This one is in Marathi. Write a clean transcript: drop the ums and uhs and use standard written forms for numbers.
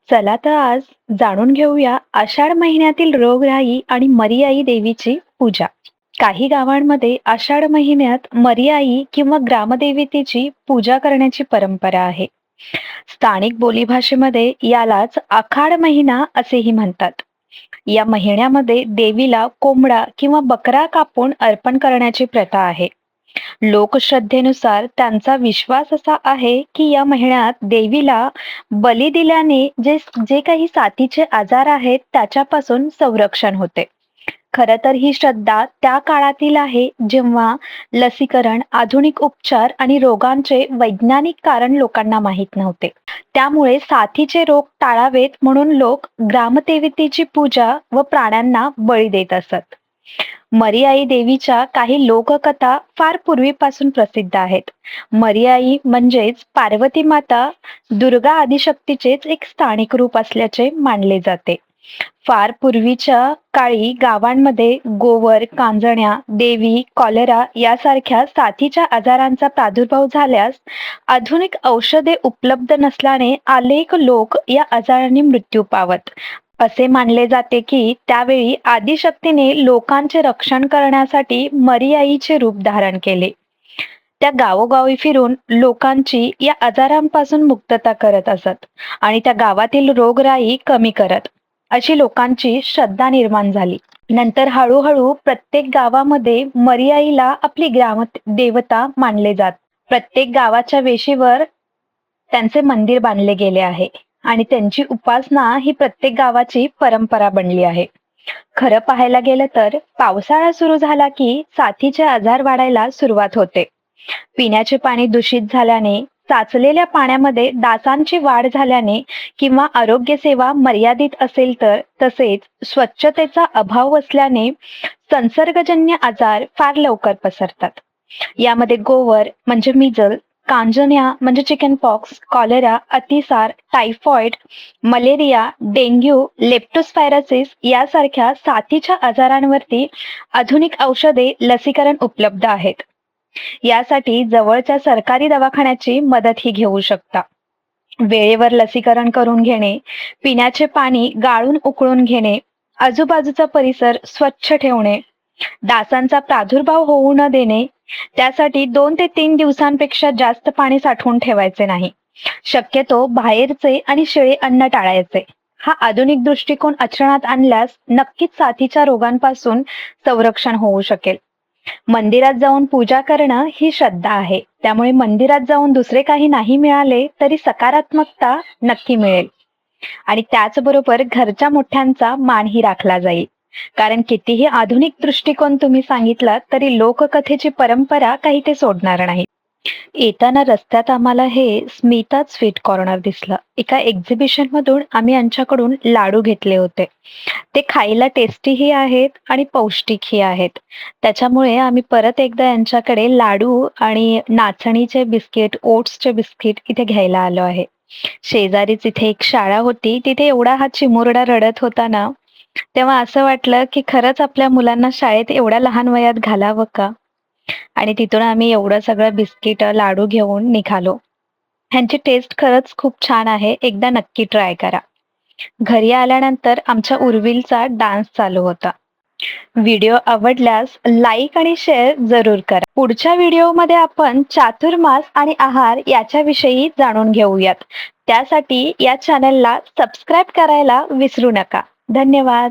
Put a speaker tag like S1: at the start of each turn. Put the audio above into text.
S1: चला तर आज जाणून घेऊया आषाढ महिन्यातील रोगराई आणि मरियाई देवीची पूजा. काही गावांमध्ये आषाढ महिन्यात मरियाई किंवा ग्रामदेवतेची पूजा करण्याची परंपरा आहे. स्थानिक बोलीभाषेमध्ये यालाच आखाड महिना असेही म्हणतात. या महिन्यामध्ये देवीला कोंबडा किंवा बकरा कापून अर्पण करण्याची प्रथा आहे. लोकश्रद्धेनुसार त्यांचा विश्वास असा आहे की या महिन्यात देवीला बली दिल्याने जे जे काही साथीचे आजार आहेत त्याच्यापासून संरक्षण होते. खरं तर ही श्रद्धा त्या काळातील आहे जेव्हा लसीकरण, आधुनिक उपचार आणि रोगांचे वैज्ञानिक कारण लोकांना माहीत नव्हते. त्यामुळे साथीचे रोग टाळावेत म्हणून लोक ग्रामदेवतेची पूजा व प्राण्यांना बळी देत असत. मरियाई देवीच्या काही लोककथा फार पूर्वीपासून प्रसिद्ध आहेत. मरियाई म्हणजेच पार्वती माता, दुर्गा आदिशक्तीचेच एक स्थानिक रूप असल्याचे मानले जाते. फार पूर्वीच्या काळी गावांमध्ये गोवर, कांजण्या, देवी, कॉलेरा यासारख्या साथीच्या आजारांचा प्रादुर्भाव झाल्यास आधुनिक औषधे उपलब्ध नसल्याने अनेक लोक या आजारांनी मृत्यू पावत. असे मानले जाते की त्यावेळी आदिशक्तीने लोकांचे रक्षण करण्यासाठी मरियाईचे रूप धारण केले. त्या गावोगावी फिरून लोकांची या आजारांपासून मुक्तता करत असत आणि त्या गावातील रोगराई कमी करत, अशी लोकांची श्रद्धा निर्माण झाली. नंतर हळूहळू प्रत्येक गावामध्ये मरियाईला आपली ग्राम देवता मानले जात. प्रत्येक गावाच्या वेशीवर त्यांचे मंदिर बांधले गेले आहे आणि त्यांची उपासना ही प्रत्येक गावाची परंपरा बनली आहे. खरं पाहायला गेलं तर पावसाळा सुरू झाला की साथीचे आजार वाढायला सुरुवात होते. पिण्याचे पाणी दूषित झाल्याने, साचलेल्या पाण्यामध्ये डासांची वाढ झाल्याने किंवा आरोग्य सेवा मर्यादित असेल तर, तसेच स्वच्छतेचा अभाव असल्याने संसर्गजन्य आजार फार लवकर पसरतात. यामध्ये गोवर म्हणजे मिजल, कांजण्या म्हणजे चिकन पॉक्स, कॉलेरा, अतिसार, टायफॉइड, मलेरिया, डेंग्यू, लेप्टोस्पायरोसिस यासारख्या साथीच्या आजारांवरती आधुनिक औषधे, लसीकरण उपलब्ध आहेत. यासाठी जवळच्या सरकारी दवाखान्याची मदतही घेऊ शकता. वेळेवर लसीकरण करून घेणे, पिण्याचे पाणी गाळून उकळून घेणे, आजूबाजूचा परिसर स्वच्छ ठेवणे, डासांचा प्रादुर्भाव होऊ न देणे, त्यासाठी 2 ते 3 दिवसांपेक्षा जास्त पाणी साठवून ठेवायचे नाही. शक्यतो बाहेरचे आणि शिळे अन्न टाळायचे. हा आधुनिक दृष्टिकोन आचरणात आणल्यास नक्कीच साथीच्या रोगांपासून संरक्षण होऊ शकेल. मंदिरात जाऊन पूजा करणं ही श्रद्धा आहे. त्यामुळे मंदिरात जाऊन दुसरे काही नाही मिळाले तरी सकारात्मकता नक्की मिळेल आणि त्याचबरोबर घरच्या मोठ्यांचा मानही राखला जाईल. कारण कितीही आधुनिक दृष्टिकोन तुम्ही सांगितलात तरी लोककथेची परंपरा काही ते सोडणार नाही. येताना रस्त्यात आम्हाला हे स्मिता स्वीट कॉर्नर दिसलं. एका एक्झिबिशन मधून आम्ही यांच्याकडून लाडू घेतले होते. ते खायला टेस्टीही आहेत आणि पौष्टिकही आहेत. त्याच्यामुळे आम्ही परत एकदा यांच्याकडे लाडू आणि नाचणीचे बिस्किट, ओट्सचे बिस्किट इथे घ्यायला आलो आहे. शेजारीच इथे एक शाळा होती. तिथे एवढा हा चिमुरडा रडत होता ना, तेव्हा असं वाटलं की खरंच आपल्या मुलांना शाळेत एवढ्या लहान वयात घालावं का? आणि तिथून आम्ही एवढं सगळं बिस्किट, लाडू घेऊन निघालो. ह्यांची टेस्ट खरंच खूप छान आहे. एकदा नक्की ट्राय करा. घरी आल्यानंतर आमच्या उर्विलचा डान्स चालू होता. व्हिडिओ आवडल्यास लाईक आणि शेअर जरूर करा. पुढच्या व्हिडिओमध्ये आपण चातुर्मास आणि आहार याच्याविषयी जाणून घेऊयात. त्यासाठी या चॅनलला सबस्क्राईब करायला विसरू नका. धन्यवाद.